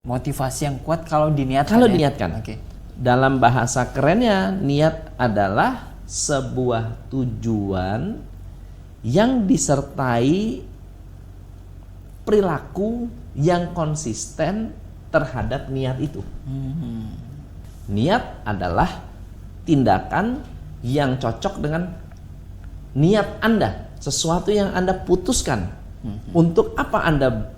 Motivasi yang kuat kalau diniatkan. Kalau ya? diniatkan. Oke. Dalam bahasa kerennya, niat adalah sebuah tujuan yang disertai perilaku yang konsisten terhadap niat itu. Niat adalah tindakan yang cocok dengan niat Anda, sesuatu yang Anda putuskan untuk apa Anda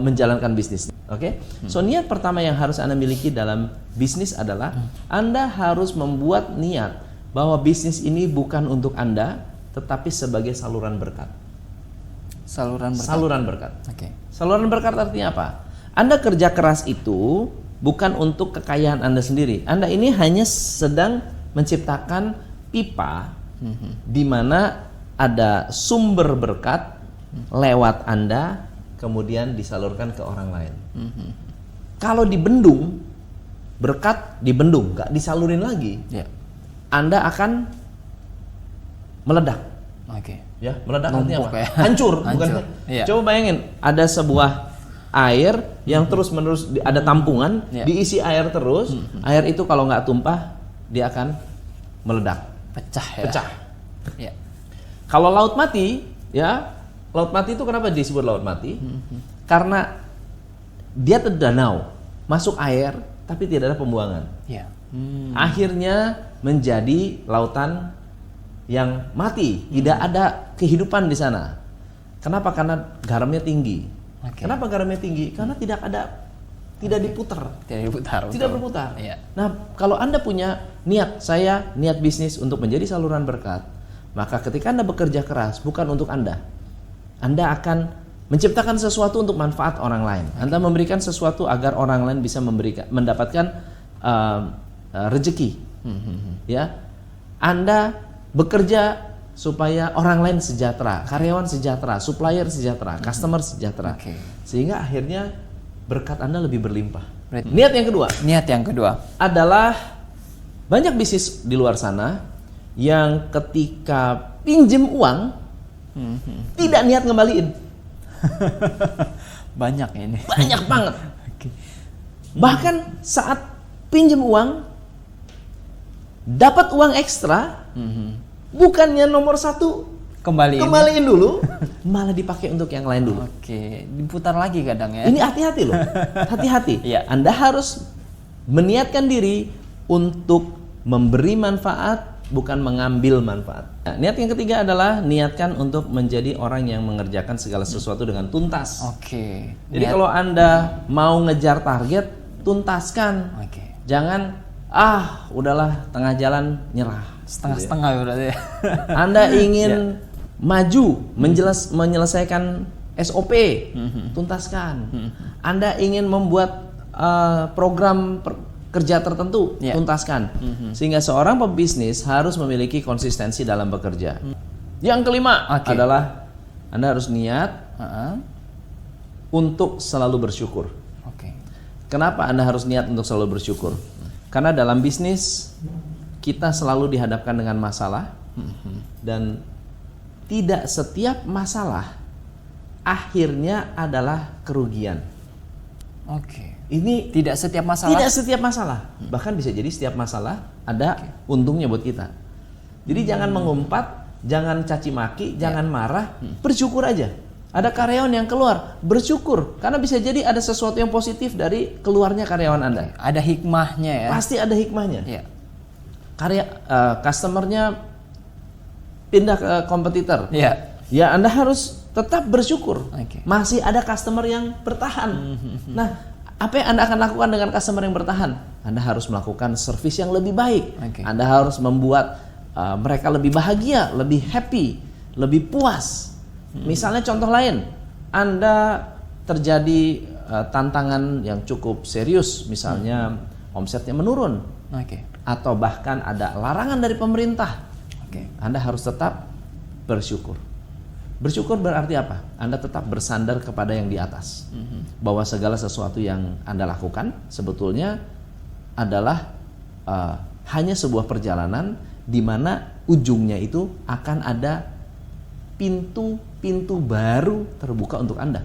menjalankan bisnis. Oke? So niat pertama yang harus Anda miliki dalam bisnis adalah Anda harus membuat niat bahwa bisnis ini bukan untuk Anda, tetapi sebagai saluran berkat. Saluran berkat. Saluran berkat. Oke. Saluran berkat artinya apa? Anda kerja keras itu bukan untuk kekayaan Anda sendiri. Anda ini hanya sedang menciptakan pipa di mana ada sumber berkat lewat Anda kemudian disalurkan ke orang lain. Kalau dibendung, berkat dibendung, nggak disalurin lagi, Ya. Anda akan meledak. Oke. Ya, meledak artinya Numpuk apa? ya. Hancur, bukan? Hancur, iya. Coba bayangin, ada sebuah air yang terus-menerus ada tampungan, Iya. diisi air terus, air itu kalau nggak tumpah, dia akan meledak, Pecah ya. pecah. Ya. Kalau laut mati, ya, laut mati itu kenapa disebut laut mati? Karena dia terdanau, masuk air, tapi tidak ada pembuangan. Ya. Akhirnya menjadi lautan yang mati, tidak ada kehidupan di sana. Kenapa? Karena garamnya tinggi. Oke. Kenapa garamnya tinggi? Karena tidak diputar, Tidak diputar. tidak betul. berputar. Iya. Nah, kalau Anda punya niat, saya niat bisnis untuk menjadi saluran berkat, maka ketika Anda bekerja keras bukan untuk Anda akan menciptakan sesuatu untuk manfaat orang lain. Anda memberikan sesuatu agar orang lain bisa mendapatkan rezeki. Ya, Anda bekerja supaya orang lain sejahtera, karyawan sejahtera, supplier sejahtera, customer sejahtera. Oke. Sehingga akhirnya berkat Anda lebih berlimpah. Berarti- Niat yang kedua Niat yang kedua. adalah banyak bisnis di luar sana yang ketika pinjem uang tidak niat ngembaliin. Banyak ini. Banyak banget. Oke. Bahkan saat pinjem uang dapat uang ekstra, bukannya nomor satu kembaliin dulu, malah dipakai untuk yang lain dulu. Oke, diputar lagi kadang ya. Ini hati-hati loh, hati-hati. Iya. Anda harus meniatkan diri untuk memberi manfaat, bukan mengambil manfaat. Nah, niat yang ketiga adalah niatkan untuk menjadi orang yang mengerjakan segala sesuatu dengan tuntas. Oke. Jadi kalau Anda mau ngejar target, tuntaskan. Oke. Jangan udahlah tengah jalan nyerah. Setengah-setengah berarti ya. Anda ingin maju, menyelesaikan SOP, tuntaskan. Anda ingin membuat program kerja tertentu, Ya. tuntaskan. Sehingga seorang pebisnis harus memiliki konsistensi dalam bekerja. Yang kelima Oke. adalah Anda harus niat Heeh. untuk selalu bersyukur. Oke. Kenapa Anda harus niat untuk selalu bersyukur? Karena dalam bisnis kita selalu dihadapkan dengan masalah dan tidak setiap masalah akhirnya adalah kerugian. Oke. Ini Tidak setiap masalah. tidak setiap masalah, bahkan bisa jadi setiap masalah ada untungnya buat kita. Jadi jangan mengumpat, jangan caci maki, jangan marah, bersyukur aja. Ada karyawan yang keluar, bersyukur karena bisa jadi ada sesuatu yang positif dari keluarnya karyawan Anda. Ada hikmahnya ya. Pasti ada hikmahnya. Iya. Customernya pindah ke kompetitor. Iya. Ya, Anda harus tetap bersyukur. Oke. Masih ada customer yang bertahan. Nah, apa yang Anda akan lakukan dengan customer yang bertahan? Anda harus melakukan service yang lebih baik. Oke. Anda harus membuat mereka lebih bahagia, lebih happy, lebih puas. Misalnya contoh lain, Anda terjadi tantangan yang cukup serius, misalnya omsetnya menurun, Oke. atau bahkan ada larangan dari pemerintah. Oke. Anda harus tetap bersyukur. Bersyukur berarti apa? Anda tetap bersandar kepada yang di atas. Bahwa segala sesuatu yang Anda lakukan sebetulnya adalah hanya sebuah perjalanan di mana ujungnya itu akan ada pintu-pintu baru terbuka untuk Anda.